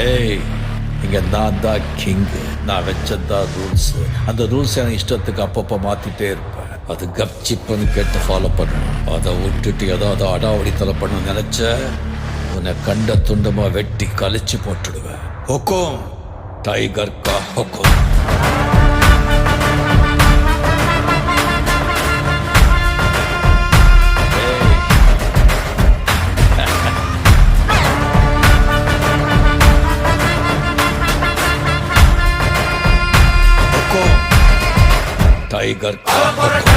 ஏய், இங்க நான் தான் கிங்கு. நான் வச்சதான் ரூல்ஸ். அந்த ரூல்ஸ் எனக்கு இஷ்டத்துக்கு அப்பப்போ மாத்திட்டே இருப்பேன். அது கப்சிப்புன்னு கேட்டு ஃபாலோ பண்ணணும். அதை விட்டுட்டு ஏதாவது அடாவடித்தலை பண்ண நினைச்ச உன்னை கண்ட துண்டமா வெட்டி கழிச்சு போட்டுடுவேன். ஹொக்கும், டைகர் கா ஹொக்கும். டைகர் கா ஹொக்கும்.